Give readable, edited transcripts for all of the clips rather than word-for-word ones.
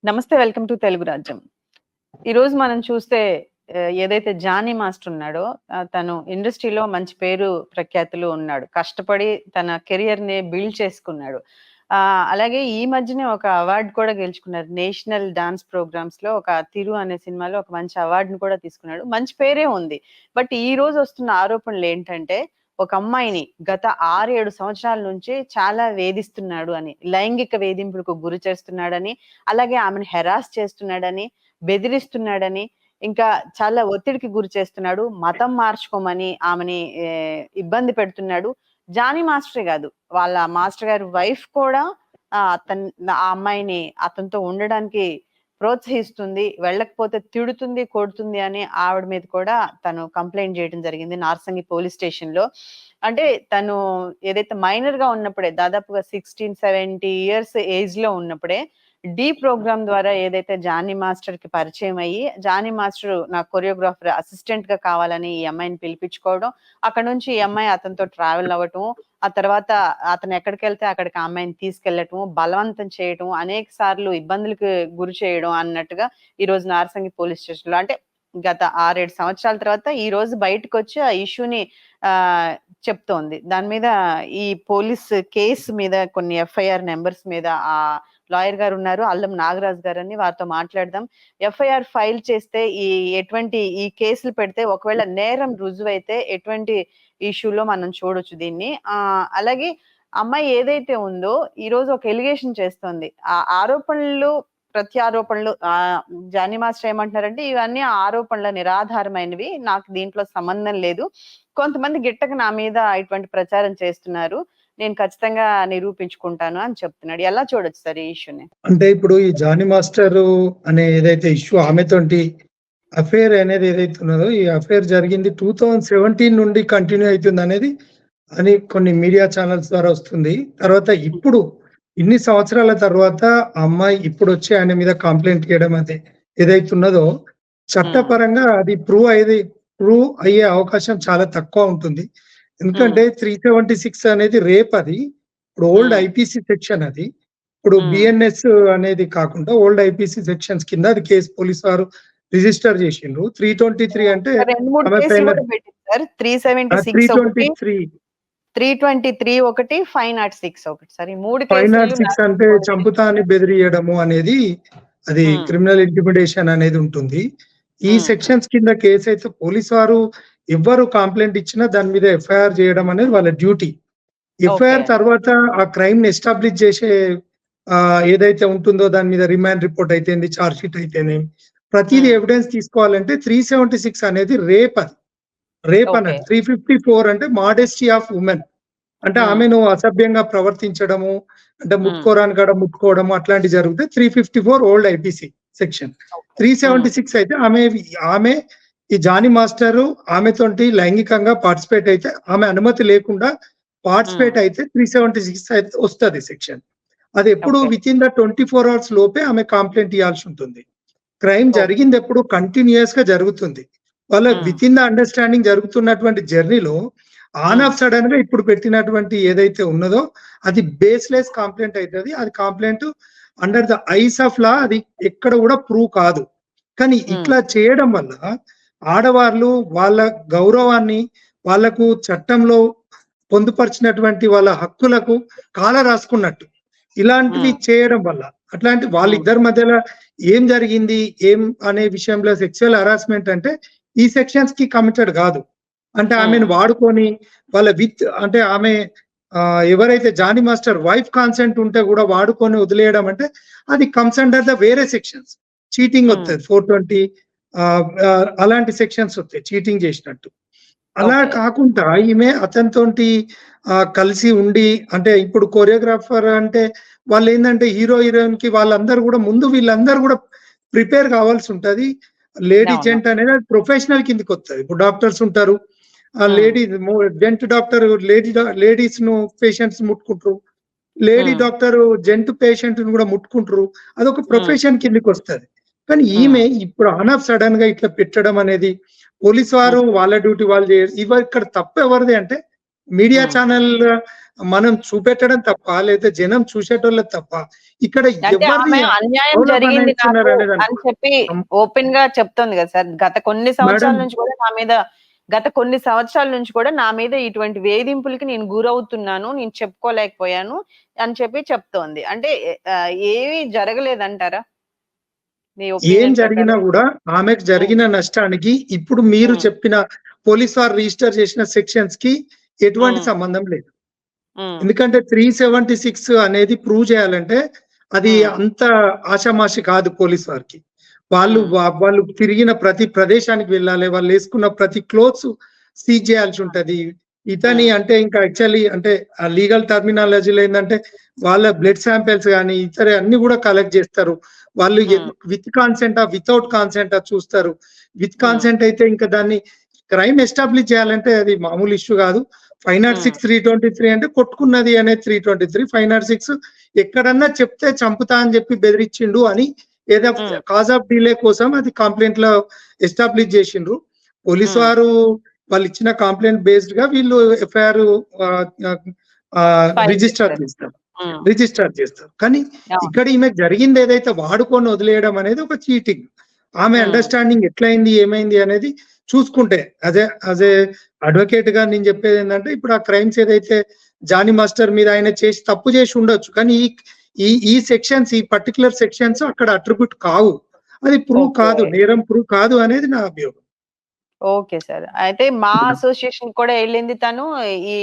నమస్తే. Welcome to Telugu రాజ్యం. ఈరోజు మనం చూస్తే ఏదైతే జానీ మాస్టర్ ఉన్నాడో తను ఇండస్ట్రీలో మంచి పేరు ప్రఖ్యాతులు ఉన్నాడు. కష్టపడి తన కెరియర్‌ని బిల్డ్ చేసుకున్నాడు. అలాగే ఈ మధ్యనే ఒక అవార్డ్ కూడా గెలుచుకున్నారు. నేషనల్ డాన్స్ ప్రోగ్రామ్స్‌లో ఒక 'తిరు' అనే సినిమాలో ఒక మంచి అవార్డ్‌ని కూడా తీసుకున్నాడు. మంచి పేరే ఉంది. బట్ ఈ రోజు వస్తున్న ఆరోపణలేంటంటే ఒక అమ్మాయిని గత 6, 7 సంవత్సరాల నుంచి చాలా వేధిస్తున్నాడు అని. లైంగిక వేధింపులకు గురి చేస్తున్నాడని, అలాగే ఆమెను హెరాస్ చేస్తున్నాడని, బెదిరిస్తున్నాడని, ఇంకా చాలా ఒత్తిడికి గురి చేస్తున్నాడు. మతం మార్చుకోమని ఆమెని ఇబ్బంది పెడుతున్నాడు. జానీ మాస్టరే గాదు, వాళ్ళ మాస్టర్ గారి వైఫ్ కూడా ఆ అమ్మాయిని అతనితో ఉండడానికి ప్రోత్సహిస్తుంది. వెళ్ళకపోతే తిడుతుంది, కొడుతుంది అని ఆవిడ మీద కూడా తను కంప్లెయింట్ చేయడం జరిగింది నార్సింగి పోలీస్ స్టేషన్‌లో. అంటే తను ఏదైతే మైనర్‌గా ఉన్నప్పుడే దాదాపుగా 16, 17 ఇయర్స్ ఏజ్‌లో ఉన్నప్పుడే ప్రోగ్రామ్ ద్వారా ఏదైతే జానీ మాస్టర్‌కి పరిచయం అయ్యి, జానీ మాస్టర్ నా కొరియోగ్రాఫర్ అసిస్టెంట్‌గా కావాలని ఈ అమ్మాయిని పిలిపించుకోవడం, అక్కడ నుంచి ఈ అమ్మాయి అతనితో ట్రావెల్ అవ్వటం, ఆ తర్వాత అతను ఎక్కడికెళ్తే అక్కడికి ఆ అమ్మాయిని తీసుకెళ్లటం, బలవంతం చేయటం, అనేక సార్లు ఇబ్బందులకు గురి చేయడం అన్నట్టుగా ఈ రోజు నార్సింగి పోలీస్ స్టేషన్‌లో అంటే గత 6, 7 సంవత్సరాల తర్వాత ఈ రోజు బయటకొచ్చి ఆ ఇష్యూని చెప్తోంది. దాని మీద ఈ పోలీస్ కేసు మీద కొన్ని ఎఫ్ఐఆర్ నంబర్స్ మీద లాయర్ గారు ఉన్నారు, అల్లం నాగరాజు గారని, వారితో మాట్లాడదాం. ఎఫ్ఐఆర్ ఫైల్ చేస్తే ఎటువంటి ఈ కేసులు పెడితే ఒకవేళ నేరం రుజువైతే ఎటువంటి ఇష్యూలో మనం చూడొచ్చు దీన్ని. అలాగే అమ్మాయి ఏదైతే ఉందో ఈ రోజు ఒక ఎలిగేషన్ చేస్తోంది. ఆ ఆరోపణలు ప్రత్యారోపణలు జానీ మాస్టర్ ఏమంటున్నారంటే ఇవన్నీ ఆరోపణల నిరాధారమైనవి, నాకు దీంట్లో సంబంధం లేదు. కొంతమంది గిట్టక నా మీద ఇటువంటి ప్రచారం చేస్తున్నారు, నేను ఖచ్చితంగా నిరూపించుకుంటాను అని చెప్తున్నాడు. ఎలా చూడొచ్చు సార్ ఈ ఇష్యూని? అంటే ఇప్పుడు ఈ జానీ మాస్టర్ అనే ఏదైతే ఇష్యూ ఆమెతోటి అఫేర్ అనేది ఏదైతే ఉన్నదో, ఈ అఫేర్ జరిగింది 2017 నుండి కంటిన్యూ అవుతుంది అనేది అని కొన్ని మీడియా ఛానల్స్ ద్వారా వస్తుంది. తర్వాత ఇప్పుడు ఇన్ని సంవత్సరాల తర్వాత ఆ అమ్మాయి ఇప్పుడు వచ్చి ఆయన మీద కంప్లైంట్ చేయడం అది ఏదైతే ఉన్నదో చట్టపరంగా అది ప్రూవ్ అయ్యే అవకాశం చాలా తక్కువ ఉంటుంది. ఎందుకంటే 376 అనేది రేప్, అది ఇప్పుడు ఓల్డ్ ఐపీసీ సెక్షన్, అది ఇప్పుడు బిఎన్ఎస్ అనేది కాకుండా ఓల్డ్ ఐపీసీ సెక్షన్స్ కింద అది కేసు పోలీసు వారు రిజిస్టర్ చేసిండ్రు. 323 అంటే 323 ఒకటి, 506 ఒకటి. సరే, 506 అంటే చంపుతాని బెదిరియడము అనేది అది క్రిమినల్ ఇంటిమిడేషన్ అనేది ఉంటుంది. ఈ సెక్షన్స్ కింద కేసు అయితే పోలీసు వారు ఎవ్వరు కంప్లైంట్ ఇచ్చినా దాని మీద ఎఫ్ఐఆర్ చేయడం అనేది వాళ్ళ డ్యూటీ. ఎఫ్ఐఆర్ తర్వాత ఆ క్రైమ్ ని ఎస్టాబ్లిష్ చేసే ఏదైతే ఉంటుందో దాని మీద రిమాండ్ రిపోర్ట్ అయితేంది, చార్జ్ షీట్ అయితేనే ప్రతిదీ ఎవిడెన్స్ తీసుకోవాలంటే 376 అనేది రేప్, అది రేప్ అన్నది. 354 అంటే మాడెస్టీ ఆఫ్ ఉమెన్, అంటే ఆమెను అసభ్యంగా ప్రవర్తించడము, అంటే ముట్టుకోరాని కాడ ముట్టుకోవడము అట్లాంటి జరిగితే 354 ఓల్డ్ ఐపీసీ సెక్షన్. 376 అయితే ఆమె ఈ జానీ మాస్టర్ ఆమెతోటి లైంగికంగా పార్టిసిపేట్ అయితే, ఆమె అనుమతి లేకుండా పార్టిసిపేట్ అయితే 376 అయితే వస్తుంది సెక్షన్. అది ఎప్పుడు విత్ ఇన్ ద 24 hours లోపే ఆమె కంప్లైంట్ ఇవ్వాల్సి ఉంటుంది. క్రైమ్ జరిగింది ఎప్పుడు కంటిన్యూస్ గా జరుగుతుంది. వాళ్ళ విత్ ఇన్ ద అండర్స్టాండింగ్ జరుగుతున్నటువంటి జర్నీలో ఆన్ ఆఫ్ సడన్ గా ఇప్పుడు పెట్టినటువంటి ఏదైతే ఉన్నదో అది బేస్లెస్ కంప్లైంట్ అవుతుంది. అది complaint under the eyes of law అది ఎక్కడ కూడా ప్రూవ్ కాదు. కానీ ఇట్లా చేయడం వల్ల ఆడవాళ్ళు వాళ్ళ గౌరవాన్ని, వాళ్లకు చట్టంలో పొందుపరిచినటువంటి వాళ్ళ హక్కులకు కాల రాసుకున్నట్టు ఇలాంటివి చేయడం వల్ల, అట్లాంటి వాళ్ళిద్దరి మధ్యలో ఏం జరిగింది ఏం అనే విషయంలో సెక్సువల్ హరాస్మెంట్ అంటే ఈ సెక్షన్స్ కి కమిటెడ్ కాదు. అంటే ఆమెను వాడుకొని వాళ్ళ అంటే ఆమె ఎవరైతే జానీ మాస్టర్ వైఫ్ కాన్సెంట్ ఉంటే కూడా వాడుకొని వదిలేయడం అంటే అది కమ్స్ అండర్ ద వేరే సెక్షన్స్. చీటింగ్ వస్తుంది 420 అలాంటి సెక్షన్స్ వస్తాయి చీటింగ్ చేసినట్టు. అలా కాకుండా ఈమె అతనితోటి కలిసి ఉండి, అంటే ఇప్పుడు కొరియోగ్రాఫర్ అంటే వాళ్ళు ఏంటంటే హీరో హీరోయిన్ కి వాళ్ళందరూ కూడా ముందు వీళ్ళందరూ కూడా ప్రిపేర్ కావాల్సి ఉంటది. లేడీ జెంట్ అనేది ప్రొఫెషనల్ కిందకి వస్తుంది. ఇప్పుడు డాక్టర్స్ ఉంటారు, జెంట్ డాక్టర్ లేడీస్ ను పేషెంట్స్ ముట్టుకుంటారు, లేడీ డాక్టర్ జెంట్ పేషెంట్ ను కూడా ముట్టుకుంటారు, అదొక ప్రొఫెషన్ కిందకి వస్తుంది. కానీ ఈమె ఇప్పుడు ఆన్ ఆఫ్ సడన్ గా ఇట్లా పెట్టడం అనేది పోలీసు వారు వాళ్ళ డ్యూటీ వాళ్ళు ఇక్కడ తప్పు ఎవరిది అంటే మీడియా ఛానల్ మనం చూపెట్టడం తప్ప, లేదా జనం చూసేటోళ్ళది తప్ప, ఇక్కడ అంటే ఎవరిని ఆమె అన్యాయం ఎవరు జరిగింది నిర్ణయిస్తున్నారు నాకు అనేది అని చెప్పి అం ఓపెన్ గా చెప్తోంది కదా సార్. మేడం గత కొన్ని సంవత్సరాల నుంచి కూడా నా మీద ఇటువంటి వేధింపులకి నేను గురవుతున్నాను. నేను చెప్పుకోలేకపోయాను అని చెప్పి చెప్తోంది. అంటే ఏమీ జరగలేదంటారా? మీ ఏం ఒపీనియన్ జరిగినా ప్రకారం? గూడా ఆమెకు హ్మ్. జరిగిన నష్టానికి ఇప్పుడు మీరు హ్మ్. చెప్పిన పోలీస్ వారు రిజిస్టర్ చేసిన సెక్షన్స్ కి ఎటువంటి హ్మ్. సంబంధం లేదు. హ్మ్. ఎందుకంటే 376 అనేది ప్రూవ్ చేయాలంటే అది హ్మ్. అంత ఆషామాషి కాదు పోలీస్ వారికి. హ్మ్. వాళ్ళు తిరిగిన ప్రతి ప్రదేశానికి వెళ్ళాలి. వాళ్ళేసుకున్న ప్రతి క్లోత్స్ సీజ్ చేయాల్సి ఉంటది. ఇతని హ్మ్. అంటే ఇంకా యాక్చువల్లీ అంటే ఆ లీగల్ టర్మినాలజీలో ఏందంటే వాళ్ళ బ్లడ్ శాంపిల్స్ గాని, ఇతర అన్ని గూడా కలెక్ట్ చేస్తారు. వాళ్ళు హ్మ్. విత్ కన్సెంటా? వితౌట్ కన్సెంటా చూస్తారు. విత్ హ్మ్. కన్సెంట్ అయితే ఇంకా దాన్ని క్రైమ్ ఎస్టాబ్లిష్ చేయాలంటే అది మామూలు ఇష్యూ గాదు. 506, 323 అంటే కొట్టుకున్నది అనేది 323. 506 ఎక్కడన్నా చెప్తే చంపుతా అని చెప్పి బెదిరించిండు అని ఏదో హ్మ్. కాజ్ ఆఫ్ డిలే కోసం అది కంప్లెయింట్‌లో ఎస్టాబ్లిష్ చేసిండ్రు. పోలీస్ హ్మ్. వారు వాళ్ళిచ్చిన కంప్లెయింట్ బేస్డ్‌గా వీళ్ళు ఎఫ్ఐఆర్ ఆహ్, ఫైల్ రిజిస్టర్ చేశారు. చేస్తారు. హ్మ్. రిజిస్టర్ చేస్తారు. కానీ అవును. ఇక్కడ ఈమెకు జరిగింది ఏదైతే వాడుకొని వదిలేయడం అనేది ఒక చీటింగ్. ఆమె హ్మ్. అండర్‌స్టాండింగ్ ఎట్లయింది, ఏమైంది అనేది చూసుకుంటే యాస్ ఎ అడ్వకేట్‌గా నేను చెప్పేదేంటంటే ఇప్పుడు ఆ క్రైమ్స్ ఏదైతే జానీ మాస్టర్ మీద ఆయన చేసి తప్పు చేసి ఉండొచ్చు. కానీ ఈ ఈ ఈ సెక్షన్స్ ఈ పర్టిక్యులర్ సెక్షన్స్ అక్కడ అట్రిబ్యూట్ కావు. అది ప్రూవ్ ఓకే. కాదు. నేరం ప్రూవ్ కాదు అనేది నా అభియోగం. Okay sir. అయితే మా అసోసియేషన్ కూడా ఎళ్ళింది తను. ఈ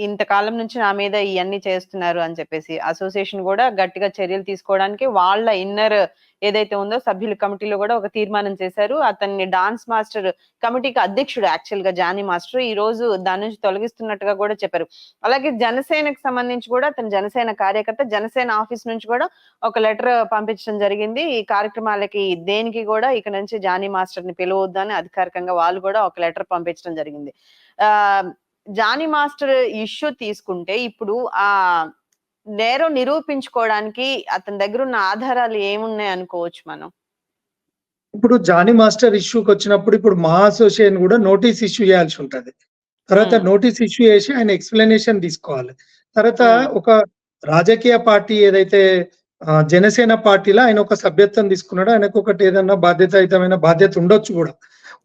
ఇంతకాలం నుంచి నా మీద ఇయన్నీ చేస్తున్నారు అని చెప్పేసి. అసోసియేషన్ గూడా గట్టిగా చర్యలు తీసుకోవడానికి వాళ్ళ ఇన్నర్ ఏదైతే ఉందో సభ్యుల కమిటీలో గూడా ఒక తీర్మానం చేశారు. అతన్ని డాన్స్ మాస్టర్ కమిటీకి అధ్యక్షుడు యాక్చువల్‌గా జానీ మాస్టర్. ఈరోజు దాని నుంచి తొలగిస్తున్నట్టుగా గూడా చెప్పారు. అలాగే జనసేనకి సంబంధించి గూడా అతను జనసేన కార్యకర్త. జనసేన ఆఫీస్ నుంచి గూడా ఒక లెటర్ పంపించడం జరిగింది. ఈ కార్యక్రమాలకి దేనికి గూడా ఇక నుంచి జానీ మాస్టర్‌ని పిలవొద్దని అధికారికంగా వాళ్ళు గూడా ఒక లెటర్ పంపించడం జరిగింది. ఆహ్, జానీ మాస్టర్ ఇష్యూ తీసుకుంటే ఇప్పుడు నేరం నిరూపించుకోవడానికి అతని దగ్గరున్న ఆధారాలు ఏమున్నాయి అనుకోవచ్చు మనం? ఇప్పుడు జానీ మాస్టర్ ఇష్యూకొచ్చినప్పుడు ఇప్పుడు మా అసోసియేషన్ గూడా నోటీస్ ఇష్యూ చేయాల్సి ఉంటది. తర్వాత హ్మ్. నోటీస్ ఇష్యూ చేసి ఆయన ఎక్స్‌ప్లనేషన్ తీసుకోవాలి. తర్వాత హ్మ్. ఒక రాజకీయ పార్టీ ఏదైతే జనసేన పార్టీలో ఆయన ఒక సభ్యత్వం తీసుకున్నాడో ఆయనకొకటి ఏదన్నా బాధ్యతాయుతమైన బాధ్యత ఉండొచ్చు గూడా.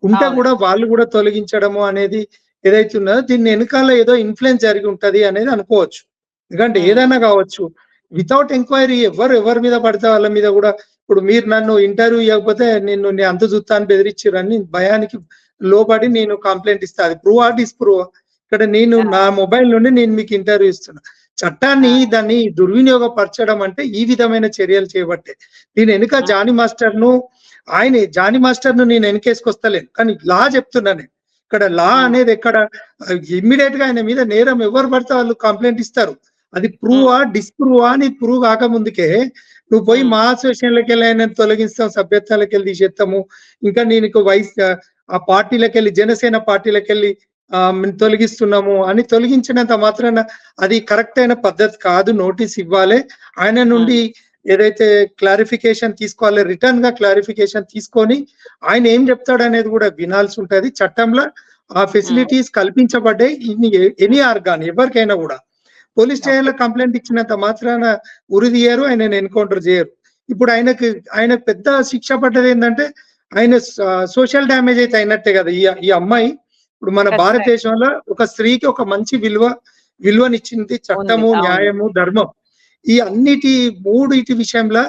ఉంటే అవును. గూడా వాళ్ళు గూడా తొలగించడము అనేది ఏదైతే ఉన్నదో దీని ఎనకాల ఏదో ఇన్‌ఫ్లూయెన్స్ జరిగి ఉంటది అనేది అనుకోవచ్చు. ఎందుకంటే హ్మ్. ఏదైనా గావచ్చు. వితౌట్ ఎంక్వైరీ ఎవరి మీద పడితే వాళ్ళ మీద గూడా ఇప్పుడు మీరు నన్ను ఇంటర్వ్యూ ఇయ్యకపోతే నీ అంతు జూత్తా అని బెదిరిచ్చిర్రని భయానికి లోబడి నేను కంప్లెయింట్ ఇస్తా. అది ప్రూవా? డిస్‌ప్రూవా? ఇక్కడ నేను ఆ! నా మొబైల్ నుండి నేను మీకు ఇంటర్వ్యూ ఇస్తున్నా. చట్టాన్ని ఆ! దాన్ని దుర్వినియోగపరచడం అంటే ఈ విధమైన చర్యలు చేపట్టే. దీని ఎనక హ్మ్. జానీ మాస్టర్‌ను నేను ఎనకేసుకొస్తలేను. కానీ లా చెప్తున్నా నేను. ఇక్కడ లా హ్మ్. అనేది ఎక్కడ ఇమ్మీడియేట్‌గా ఆయన మీద నేరం ఎవరు పడితే వాళ్ళు కంప్లెయింట్ ఇస్తారు. అది హ్మ్. ప్రూవా? డిస్‌ప్రూవా? అని ప్రూవ్ కాకముందుకే నువ్వు పోయి హ్మ్. మా అసోసియేషన్‌లకెళ్ళి ఆయనను తొలగిస్తాం, సభ్యత్వాలకెళ్ళి తీసేత్తాము. ఇంకా నీకు ఆ పార్టీలకెళ్ళి జనసేన పార్టీలకెళ్ళి మేము తొలగిస్తున్నాము అని తొలగించినంత మాత్రాన అది కరెక్ట్ అయిన పద్ధతి కాదు. నోటీస్ ఇవ్వాలే. ఆయన హ్మ్. నుండి ఏదైతే క్లారిఫికేషన్ తీసుకోవాలో రిటర్న్‌గా క్లారిఫికేషన్ తీసుకొని ఆయన ఏం చెప్తాడనేది కూడా వినాల్సి ఉంటది. చట్టంలో ఆ హ్మ్. ఫెసిలిటీస్ కల్పించబడ్డాయి. ఎనీ ఆర్గాన్ ఎవరికైనా గూడా. Police okay. స్టేషన్‌లో కంప్లెయింట్ ఇచ్చినంత మాత్రాన ఉరి తీయరు. ఆయనని ఎన్‌కౌంటర్ చేయరు. ఇప్పుడు ఆయనకు పెద్ద శిక్ష పడ్డదేందంటే, ఆయన సోషల్ డ్యామేజ్ అయితే అయినట్టే కదా! ఈ అమ్మాయి ఇప్పుడు మన ఖచ్చితంగా. భారతదేశంలో ఒక స్త్రీకి ఒక మంచి విలువనిచ్చింది ఉంది. చట్టము, అవును. న్యాయము, ధర్మం. ఈ మూడిటి విషయంలో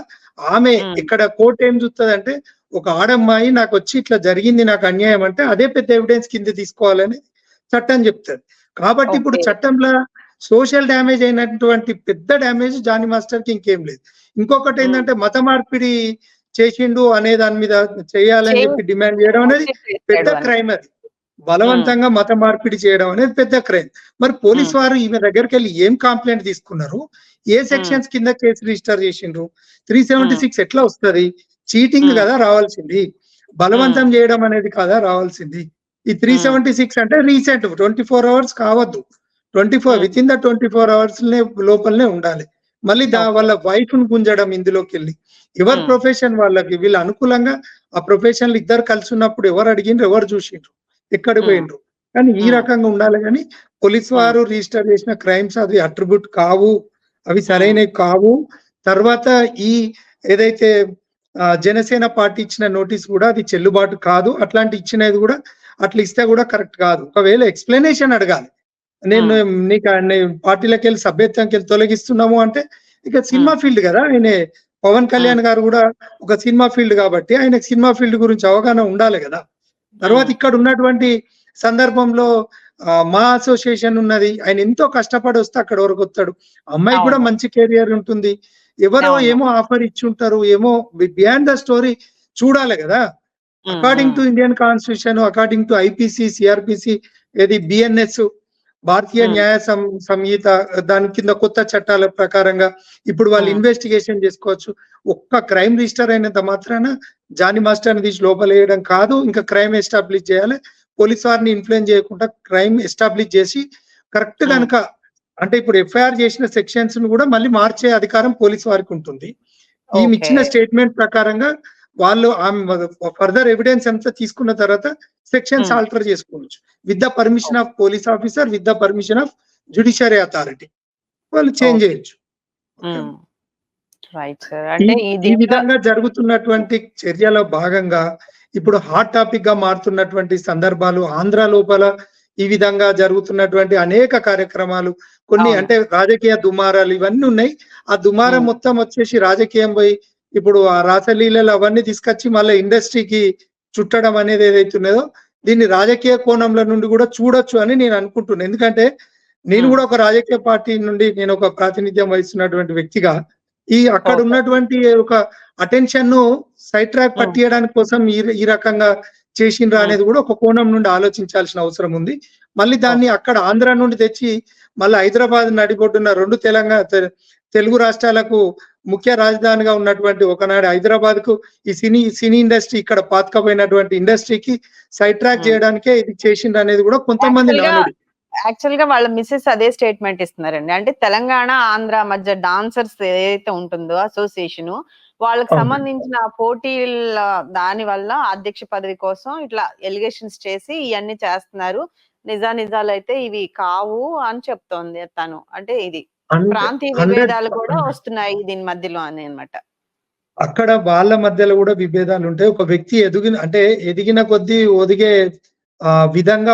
ఆమె హ్మ్. ఇక్కడ కోర్ట్ ఏం చూస్తదంటే, ఒక ఆడమ్మాయి నాకొచ్చి ఇట్లా జరిగింది నాకు అన్యాయం అంటే, అదే పెద్ద ఎవిడెన్స్ కింద తీసుకోవాలని చట్టం చెప్తది. కాబట్టి ఇప్పుడు ఓకే. చట్టంలో సోషల్ డ్యామేజ్ అయినటువంటి పెద్ద డ్యామేజ్ జానీ మాస్టర్‌కి ఇంకేం లేదు. హ్మ్. ఇంకొకటేందంటే మత మార్పిడి చేసిండు అనే దాని మీద చేయాలని చేయి చెప్పి డిమాండ్ చేయడం అనేది ఒత్తిడి పెద్ద చేసాడు అని. క్రైమ్ అది. హ్మ్. బలవంతంగా మత మార్పిడి చేయడం అనేది పెద్ద క్రైమ్. మరి పోలీస్ హ్మ్. వారు ఈమె దగ్గరికెళ్ళి ఏం కంప్లెయింట్ తీసుకున్నారు? ఏ హ్మ్. సెక్షన్స్ కింద కేసు రిజిస్టర్ చేసిండ్రు? హ్మ్. 376 ఎట్లా వస్తది? చీటింగ్ హ్మ్. గదా రావాల్సింది. హ్మ్. బలవంతం చేయడం అనేది కాదా రావాల్సింది. ఈ హ్మ్. 376 అంటే రీసెంట్ 24 అవర్స్ కావద్దు. హ్మ్. వితిన్ ద 24 అవర్స్‌నే లోపలనే ఉండాలి. మళ్ళీ ఓకే. వాళ్ళ వైఫ్‌ని గుంజడం ఇందులోకెళ్ళి. ఎవరి హ్మ్. ప్రొఫెషన్ వాళ్ళకి వీళ్ళు అనుకూలంగా ఆ ప్రొఫెషన్‌లో ఇద్దరు కలిసున్నప్పుడు ఎవరు అడిగిండ్రు? ఎవరు జూషిండ్రు? ఎక్కడికి హ్మ్. పోయిండ్రు? కానీ ఈ రకంగా ఉండాలి గాని పోలీస్ వారు రిజిస్టర్ చేసిన క్రైమ్స్ అది అట్రిబ్యూట్ కావు. అవి సరైనవి కావు. తర్వాత ఈ ఏదైతే జనసేన పార్టీ ఇచ్చిన నోటీస్ కూడా అది చెల్లుబాటు కాదు. అట్లాంటి ఇచ్చినది కూడా అట్లా ఇస్తే కూడా కరెక్ట్ కాదు. ఒకవేళ ఎక్స్‌ప్లనేషన్ అడగాలి. నేను పార్టీలకెళ్ళి సభ్యత్వంకెళ్ళి తొలగిస్తున్నాము అంటే ఇక సినిమా ఫీల్డ్ కదా! పవన్ కళ్యాణ్ గారు కూడా ఒక సినిమా ఫీల్డ్ కాబట్టి ఆయనకి సినిమా ఫీల్డ్ గురించి అవగాహన ఉండాలి కదా! తర్వాత ఇక్కడ ఉన్నటువంటి సందర్భంలో మా అసోసియేషన్ ఉన్నది. ఆయన ఎంతో కష్టపడి వస్తే అక్కడి వరకు వస్తాడు. అమ్మాయి కూడా మంచి కెరియర్ ఉంటుంది. ఎవరో ఏమో ఆఫర్ ఇచ్చుంటారు. ఏమో బిహైండ్ ద స్టోరీ చూడాలి కదా! According to Indian constitution, according to IPC, CrPC, ఏది బిఎన్ఎస్, భారతీయ న్యాయ సంహిత, దాని కింద కొత్త చట్టాల ప్రకారంగా ఇప్పుడు వాళ్ళు ఇన్వెస్టిగేషన్ చేసుకోవచ్చు. ఒక్క క్రైమ్ రిజిస్టర్ అయినంత మాత్రాన జానీ మాస్టర్‌ని తీసి లోపలేయడం కాదు. ఇంకా క్రైమ్ ఎస్టాబ్లిష్ చేయాలి. పోలీస్ వారిని ఇన్ఫ్లుయెన్స్ చేయకుండా క్రైమ్ ఎస్టాబ్లిష్ చేసి కరెక్ట్ గనుక అంటే ఇప్పుడు ఎఫ్ఐఆర్ చేసిన సెక్షన్స్ ను కూడా మళ్ళీ మార్చే అధికారం పోలీస్ వారికి ఉంటుంది. ఈమె ఇచ్చిన స్టేట్మెంట్ ప్రకారంగా వాళ్ళు ఫర్దర్ ఎవిడెన్స్ అంతా తీసుకున్న తర్వాత సెక్షన్స్ ఆల్టర్ చేసుకోవచ్చు. With the permission of police officer, with the permission of judiciary authority వాళ్ళు చేంజ్ చేయొచ్చు. ఈ విధంగా జరుగుతున్నటువంటి చర్యలో భాగంగా ఇప్పుడు హాట్ టాపిక్ గా మారుతున్నటువంటి సందర్భాలు ఆంధ్ర లోపల ఈ విధంగా జరుగుతున్నటువంటి అనేక కార్యక్రమాలు, కొన్ని అంటే రాజకీయ దుమారాలు ఇవన్నీ ఉన్నాయి. ఆ దుమారం మొత్తం వచ్చేసి రాజకీయం పోయి ఇప్పుడు ఆ రాసలీలలు అవన్నీ తీసుకొచ్చి మళ్ళీ ఇండస్ట్రీకి చుట్టడం అనేది ఏదైతున్నదో దీన్ని రాజకీయ కోణంలో నుండి కూడా చూడొచ్చు అని నేను అనుకుంటున్నాను. ఎందుకంటే నేను కూడా ఒక రాజకీయ పార్టీ నుండి నేను ఒక ప్రాతినిధ్యం వహిస్తున్నటువంటి వ్యక్తిగా అక్కడ ఉన్నటువంటి ఒక అటెన్షన్ ను సైడ్ ట్రాక్ పట్టియడానికి కోసం ఈ రకంగా చేసిండ్రా అనేది కూడా ఒక కోణం నుండి ఆలోచించాల్సిన అవసరం ఉంది. మళ్ళీ దాన్ని అక్కడ ఆంధ్ర నుండి తెచ్చి మళ్ళీ హైదరాబాద్ నడిబొడ్డున్న 2 తెలుగు రాష్ట్రాలకు ముఖ్య రాజధానిగా ఉన్నటువంటి ఒకనాడు హైదరాబాద్ కు ఈ సినీ ఇండస్ట్రీ ఇక్కడ పాతకపోయినటువంటి ఇండస్ట్రీకి సైడ్ ట్రాక్ చేయడానికే ఇది చేసిండ్రు అనేది కూడా కొంతమంది నానుడి. యాక్చువల్ గా వాళ్ళ మిస్సెస్ అదే స్టేట్మెంట్ ఇస్తున్నారండి. అంటే తెలంగాణ ఆంధ్ర మధ్య డాన్సర్స్ ఏదైతే ఉంటుందో అసోసియేషన్ వాళ్ళకి సంబంధించిన పోటీల దాని వల్ల అధ్యక్ష పదవి కోసం ఇట్లా ఎలిగేషన్స్ చేసి ఇవన్నీ చేస్తున్నారు. నిజాలు అయితే ఇవి కావు అని చెప్తోంది తను. అంటే ఇది ప్రాంతీయ విభేదాలు కూడా వస్తున్నాయి దీని మధ్యలో అని అన్నమాట. అక్కడ వాళ్ళ మధ్యలో కూడా విభేదాలు ఉంటాయి. ఒక వ్యక్తి ఎదిగిన కొద్దీ ఒదిగే విధంగా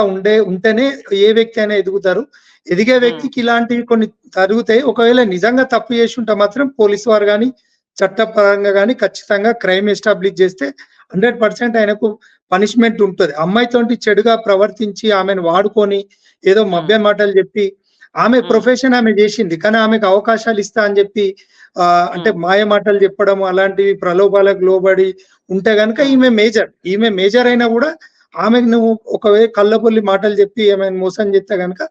ఉంటేనే ఏ వ్యక్తి అయినా ఎదుగుతారు. ఎదిగే వ్యక్తికి ఇలాంటివి కొన్ని జరుగుతాయి. ఒకవేళ నిజంగా తప్పు చేసి ఉంటే మాత్రం పోలీసు వారు కానీ చట్టపరంగా కానీ ఖచ్చితంగా క్రైమ్ ఎస్టాబ్లిష్ చేస్తే 100% ఆయనకు పనిష్మెంట్ ఉంటుంది. అమ్మాయితోటి చెడుగా ప్రవర్తించి ఆమెను వాడుకొని ఏదో మభ్య మాటలు చెప్పి ఆమె ప్రొఫెషన్ ఆమె చేసింది, కానీ ఆమెకు అవకాశాలు ఇస్తా అని చెప్పి అంటే మాయ మాటలు చెప్పడం అలాంటివి ప్రలోభాలకు లోబడి ఉంటే గనుక ఈమె మేజర్ అయినా కూడా ఆమెకు నువ్వు ఒకవేళ కళ్ళబొల్లి మాటలు చెప్పి ఏమైనా మోసం చేస్తే గనుక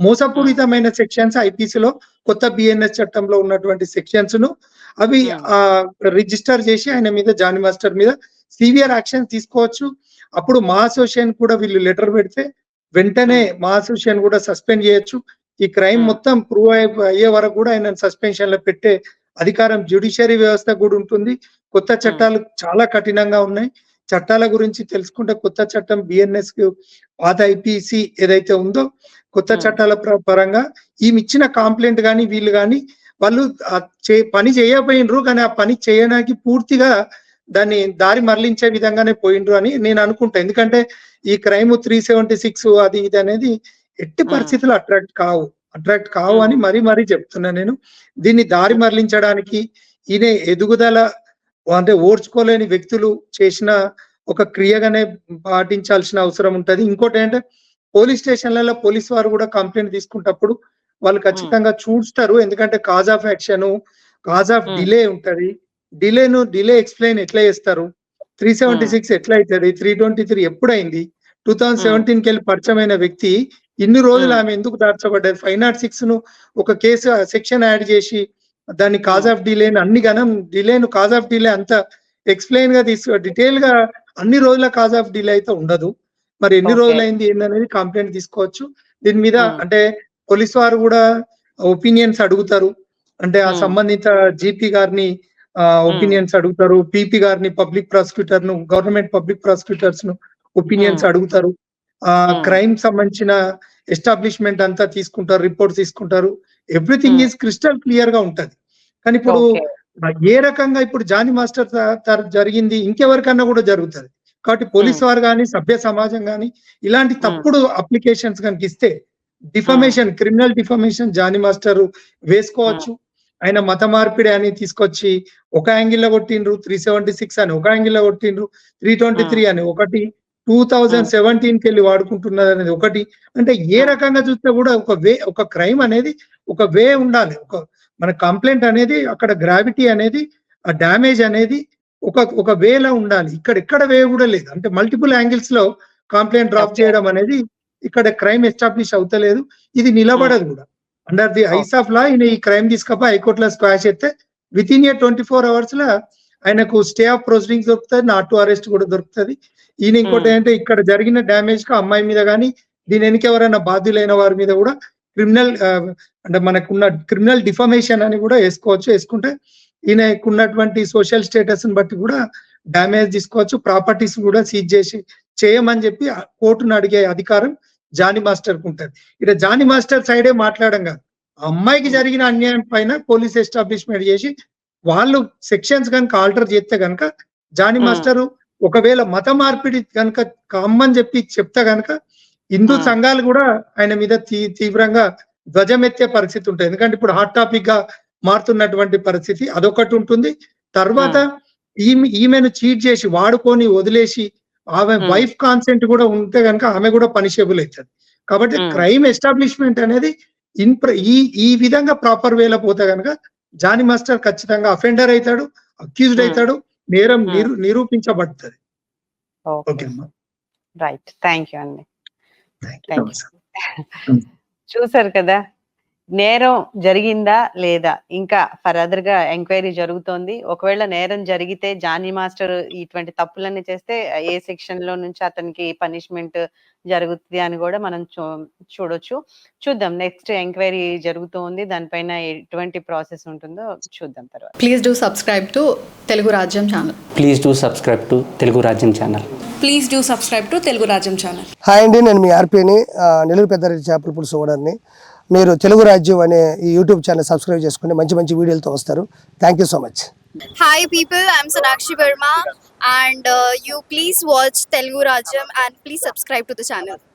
మోసపూరితమైన సెక్షన్స్ ఐపీసీలో కొత్త బిఎన్ఎస్ చట్టంలో ఉన్నటువంటి సెక్షన్స్ ను అవి రిజిస్టర్ చేసి ఆయన మీద జానీ మాస్టర్ మీద సివియర్ యాక్షన్ తీసుకోవచ్చు. అప్పుడు మా అసోసియేషన్ కూడా వీళ్ళు లెటర్ పెడితే వెంటనే మా అసోసియేషన్ కూడా సస్పెండ్ చేయొచ్చు. ఈ క్రైమ్ మొత్తం ప్రూవ్ అయ్యే వరకు కూడా ఆయన సస్పెన్షన్ లో పెట్టే అధికారం జ్యుడిషియరీ వ్యవస్థ కూడా ఉంటుంది. కొత్త చట్టాలు చాలా కఠినంగా ఉన్నాయి. చట్టాల గురించి తెలుసుకుంటే కొత్త చట్టం బిఎన్ఎస్ పాత ఐపీసీ ఏదైతే ఉందో కొత్త చట్టాల పరంగా ఈమె ఇచ్చిన కంప్లైంట్ కానీ వీళ్ళు కానీ వాళ్ళు పని చేయకపోయినరు, కానీ ఆ పని చేయడానికి పూర్తిగా దాన్ని దారి మరలించే విధంగానే పోయిండ్రు అని నేను అనుకుంటా. ఎందుకంటే ఈ క్రైమ్ 376 అది ఇది అనేది ఎట్టి పరిస్థితులు అట్రాక్ట్ కావు అని మరీ చెప్తున్నా నేను. దీన్ని దారి మరలించడానికి ఈయన ఎదుగుదల అంటే ఓర్చుకోలేని వ్యక్తులు చేసిన ఒక క్రియగానే పాటించాల్సిన అవసరం ఉంటది. ఇంకోటి ఏంటంటే పోలీస్ స్టేషన్లలో పోలీస్ వారు కూడా కంప్లైంట్ తీసుకుంటప్పుడు వాళ్ళు ఖచ్చితంగా చూస్తారు. ఎందుకంటే cause of action, cause of delay ఉంటది. డిలే ఎక్స్ప్లెయిన్ ఎట్లా చేస్తారు, 376 ఎట్లా అవుతుంది, 323 ఎప్పుడైంది, 2017 కెళ్ళి పరిచయమైన వ్యక్తి ఇన్ని రోజులు ఆమె ఎందుకు దాచబడ్డది, 506 ను ఒక కేసు సెక్షన్ యాడ్ చేసి దాన్ని కాజ్ ఆఫ్ డిలే అన్ని గణం డిలేను కాజ్ ఆఫ్ డిలే అంత ఎక్స్ప్లెయిన్ గా డీటెయిల్ గా అన్ని రోజుల కాజ్ ఆఫ్ డిలే అయితే ఉండదు. మరి ఎన్ని రోజులు అయింది ఏందనేది కంప్లైంట్ తీసుకోవచ్చు. దీని మీద అంటే పోలీసు వారు కూడా ఒపీనియన్స్ అడుగుతారు. అంటే ఆ సంబంధిత జీపీ గారిని ఒపీనియన్స్ అడుగుతారు, పీపీ గారిని పబ్లిక్ ప్రాసిక్యూటర్ ను, గవర్నమెంట్ పబ్లిక్ ప్రాసిక్యూటర్స్ ను ఒపీనియన్స్ అడుగుతారు. క్రైమ్ సంబంధించిన ఎస్టాబ్లిష్మెంట్ అంతా తీసుకుంటారు, రిపోర్ట్ తీసుకుంటారు. ఎవ్రీథింగ్ ఈజ్ క్రిస్టల్ క్లియర్ గా ఉంటది. కానీ ఇప్పుడు ఓకే. ఏ రకంగా ఇప్పుడు జానీ మాస్టర్ జరిగింది ఇంకెవరికన్నా కూడా జరుగుతుంది. కాబట్టి పోలీస్ వారు కానీ, సభ్య సమాజం కానీ ఇలాంటి తప్పుడు అప్లికేషన్స్ కనుక ఇస్తే defamation, criminal defamation Jani master వేసుకోవచ్చు. ఆయన మత మార్పిడి అని తీసుకొచ్చి ఒక యాంగిల్ లో కొట్టిండ్రు, 376 అని ఒక యాంగిల్ లో కొట్టిండ్రు, 323 అని ఒకటి, 2017 కెళ్ళి వాడుకుంటున్నది అనేది ఒకటి. అంటే ఏ రకంగా చూస్తే కూడా ఒక క్రైమ్ అనేది ఒక వే ఉండాలి. మన కంప్లైంట్ అనేది అక్కడ గ్రావిటీ అనేది, ఆ డ్యామేజ్ అనేది ఒక వేలో ఉండాలి. ఇక్కడ వే కూడా లేదు. అంటే మల్టిపుల్ యాంగిల్స్ లో కంప్లైంట్ డ్రాప్ చేయడం అనేది ఇక్కడ క్రైమ్ ఎస్టాబ్లిష్ అవుతలేదు. ఇది నిలబడదు కూడా. Under the eyes of law ఈయన ఈ క్రైమ్ తీసుకపోయి హైకోర్టులో స్క్వాష్ అయితే విత్ ఇన్ 24 hours లో ఆయనకు స్టే ఆఫ్ ప్రొసీడింగ్స్ దొరుకుతుంది, నాట్ టు అరెస్ట్ కూడా దొరుకుతుంది. ఈయన ఇంకోటి ఏంటంటే ఇక్కడ జరిగిన డ్యామేజ్ కు అమ్మాయి మీద కానీ, దీని వెనక ఎవరైనా బాధ్యులైన వారి మీద కూడా క్రిమినల్ అంటే మనకున్న క్రిమినల్ డిఫమేషన్ అని కూడా వేసుకోవచ్చు. వేసుకుంటే ఈయనకున్నటువంటి సోషల్ స్టేటస్ ని బట్టి కూడా డ్యామేజ్ తీసుకోవచ్చు, ప్రాపర్టీస్ కూడా సీజ్ చేసి చేయమని చెప్పి కోర్టును అడిగే అధికారం జానీ మాస్టర్ కు ఉంటది. ఇక్కడ జానీ మాస్టర్ సైడే మాట్లాడడం కాదు, ఆ అమ్మాయికి జరిగిన అన్యాయం పైన పోలీస్ ఎస్టాబ్లిష్మెంట్ చేసి వాళ్ళు సెక్షన్స్ కనుక ఆల్టర్ చేస్తే కనుక జానీ మాస్టర్ ఒకవేళ మత మార్పిడి కనుక కమ్మని చెప్తే కనుక హిందూ సంఘాలు కూడా ఆయన మీద తీవ్రంగా ధ్వజమెత్తే పరిస్థితి ఉంటుంది. ఎందుకంటే ఇప్పుడు హాట్ టాపిక్ గా మారుతున్నటువంటి పరిస్థితి అదొకటి ఉంటుంది. తర్వాత ఈమెను చీట్ చేసి వాడుకొని వదిలేసి ఆమె వైఫ్ కాన్సెంట్ కూడా ఉంటే కనుక ఆమె కూడా పనిషబుల్ అవుతుంది. కాబట్టి క్రైమ్ ఎస్టాబ్లిష్మెంట్ అనేది ఈ విధంగా ప్రాపర్ వేలో పోతే కనుక జానీ మాస్టర్ ఖచ్చితంగా అఫెండర్ అవుతాడు, అక్యూజ్డ్ అవుతాడు, నేరం నిరూపించబడుతుంది. ఓకే అమ్మా, రైట్. థ్యాంక్ యూ అండి. చూసారు కదా, నేరం జరిగిందా లేదా ఇంకా ఫర్దర్ గా ఎంక్వైరీ జరుగుతోంది. ఒకవేళ నేరం జరిగితే జానీ మాస్టర్ ఇటువంటి తప్పులన్నీ చేస్తే ఏ సెక్షన్ లో నుంచి అతనికి పనిష్మెంట్ జరుగుతుంది అని కూడా మనం చూడొచ్చు. చూద్దాం, నెక్స్ట్ ఎంక్వైరీ జరుగుతోంది, దానిపైన ఎటువంటి ప్రాసెస్ ఉంటుందో చూద్దాం తర్వాత. Please do subscribe to Telugu Rajyam channel. Please do subscribe to Telugu Rajyam channel. Please do subscribe to Telugu Rajyam channel. Hi అండి, నేను మీ ఆర్పీని, నెల్లూరు పెద్దారెడ్డి చేపల పులుసు ఓనర్ని. మీరు తెలుగు రాజ్యం అనే ఈ యూట్యూబ్ ఛానల్ సబ్స్క్రైబ్ చేసుకుని మంచి మంచి వీడియోలతో వస్తారు. Thank you so much. Hi people, I'm Sonakshi Verma and you please watch Telugu Rajyam and please subscribe to the channel.